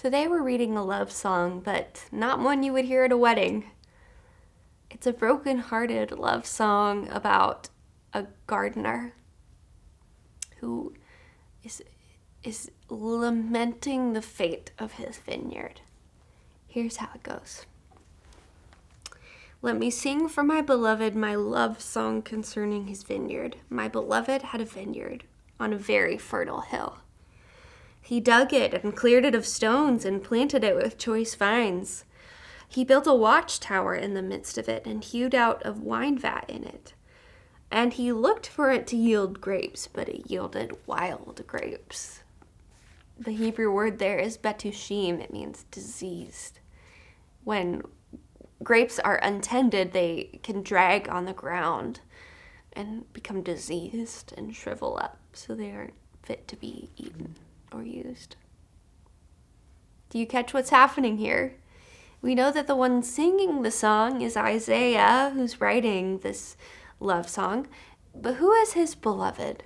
Today we're reading a love song, but not one you would hear at a wedding. It's a broken-hearted love song about a gardener who is lamenting the fate of his vineyard. Here's how it goes. Let me sing for my beloved my love song concerning his vineyard. My beloved had a vineyard on a very fertile hill. He dug it and cleared it of stones and planted it with choice vines. He built a watchtower in the midst of it and hewed out a wine vat in it. And he looked for it to yield grapes, but it yielded wild grapes. The Hebrew word there is betushim. It means diseased. When grapes are untended, they can drag on the ground and become diseased and shrivel up, so they aren't fit to be eaten or used. Do you catch what's happening here? We know that the one singing the song is Isaiah, who's writing this love song, but who is his beloved?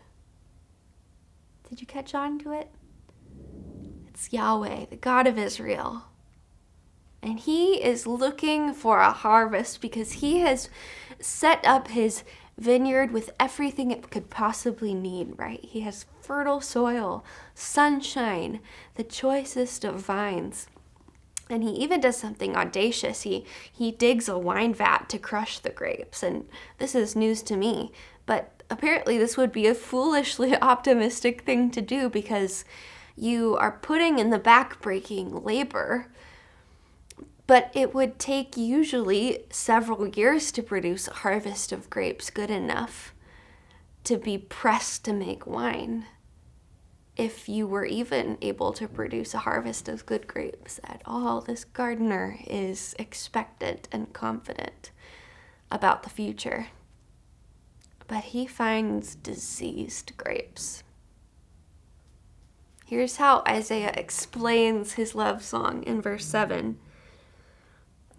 Did you catch on to it? It's Yahweh, the God of Israel. And he is looking for a harvest because he has set up his vineyard with everything it could possibly need, right? He has fertile soil, sunshine, the choicest of vines. And he even does something audacious. He digs a wine vat to crush the grapes. And this is news to me. But apparently this would be a foolishly optimistic thing to do because you are putting in the back-breaking labor. But it would take usually several years to produce a harvest of grapes good enough to be pressed to make wine, if you were even able to produce a harvest of good grapes at all. This gardener is expectant and confident about the future. But he finds diseased grapes. Here's how Isaiah explains his love song in verse 7.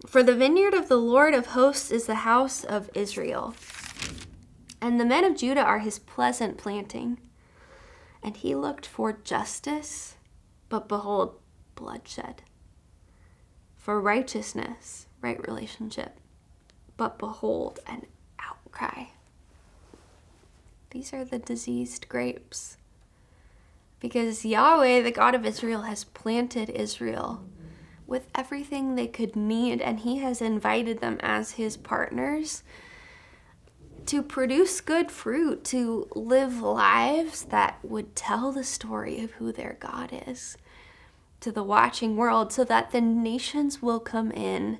For the vineyard of the Lord of hosts is the house of Israel, and the men of Judah are his pleasant planting. And he looked for justice, but behold, bloodshed. For righteousness, right relationship, but behold, an outcry. These are the diseased grapes. Because Yahweh, the God of Israel, has planted Israel with everything they could need, and he has invited them as his partners to produce good fruit, to live lives that would tell the story of who their God is to the watching world, so that the nations will come in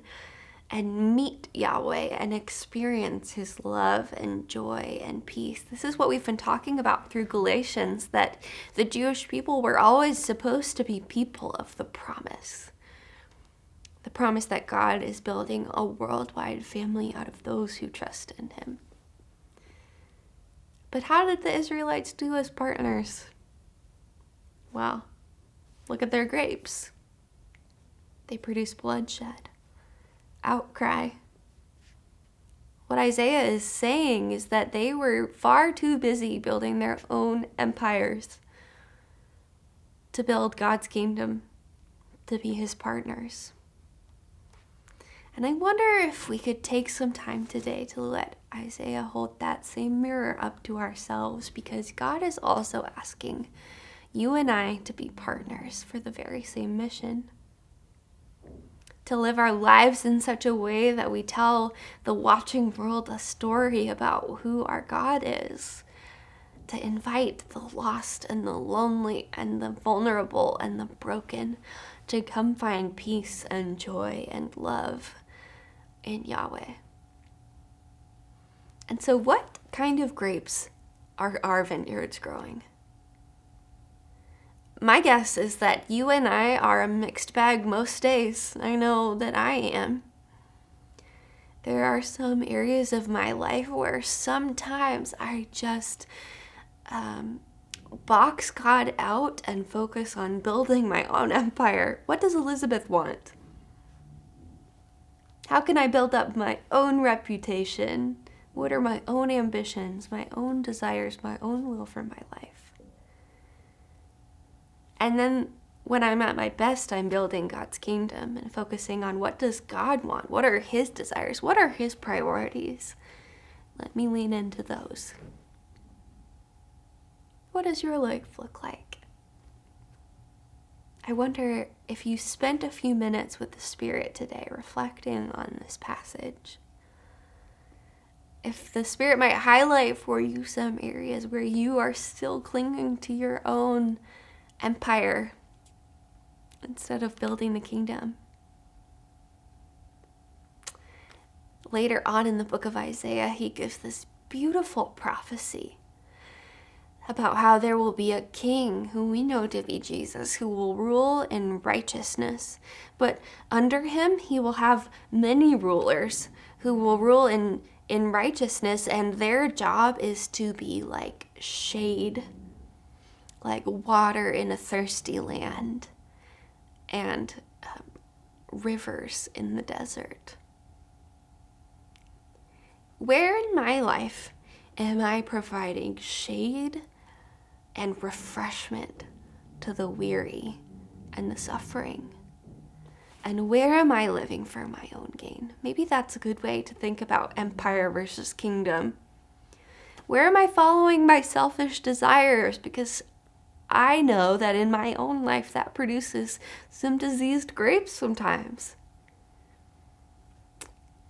and meet Yahweh and experience his love and joy and peace. This is what we've been talking about through Galatians, that the Jewish people were always supposed to be people of the promise. The promise that God is building a worldwide family out of those who trust in him. But how did the Israelites do as partners? Well, look at their grapes. They produce bloodshed, outcry. What Isaiah is saying is that they were far too busy building their own empires to build God's kingdom, to be his partners. And I wonder if we could take some time today to let Isaiah hold that same mirror up to ourselves, because God is also asking you and I to be partners for the very same mission. To live our lives in such a way that we tell the watching world a story about who our God is. To invite the lost and the lonely and the vulnerable and the broken to come find peace and joy and love in Yahweh. And so what kind of grapes are our vineyards growing? My guess is that you and I are a mixed bag most days. I know that I am. There are some areas of my life where sometimes I just box God out and focus on building my own empire. What does Elizabeth want? How can I build up my own reputation? What are my own ambitions, my own desires, my own will for my life? And then When I'm at my best, I'm building God's kingdom and focusing on what does God want? What are his desires? What are his priorities? Let me lean into those. What does your life look like? I wonder if you spent a few minutes with the Spirit today reflecting on this passage. If the Spirit might highlight for you some areas where you are still clinging to your own empire instead of building the kingdom. Later on in the book of Isaiah, he gives this beautiful prophecy about how there will be a king who we know to be Jesus, who will rule in righteousness. But under him, he will have many rulers who will rule in righteousness, and their job is to be like shade, like water in a thirsty land, and rivers in the desert. Where in my life am I providing shade and refreshment to the weary and the suffering? And where am I living for my own gain? Maybe that's a good way to think about empire versus kingdom. Where am I following my selfish desires? Because I know that in my own life that produces some diseased grapes sometimes.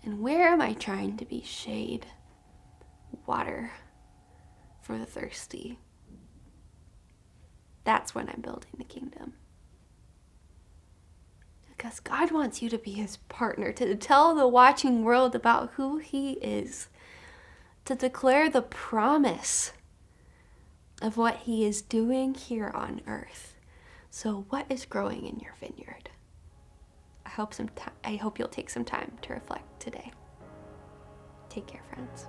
And where am I trying to be shade, water for the thirsty? That's when I'm building the kingdom. Because God wants you to be his partner, to tell the watching world about who he is, to declare the promise of what he is doing here on earth. So what is growing in your vineyard? I hope you'll take some time to reflect today. Take care, friends.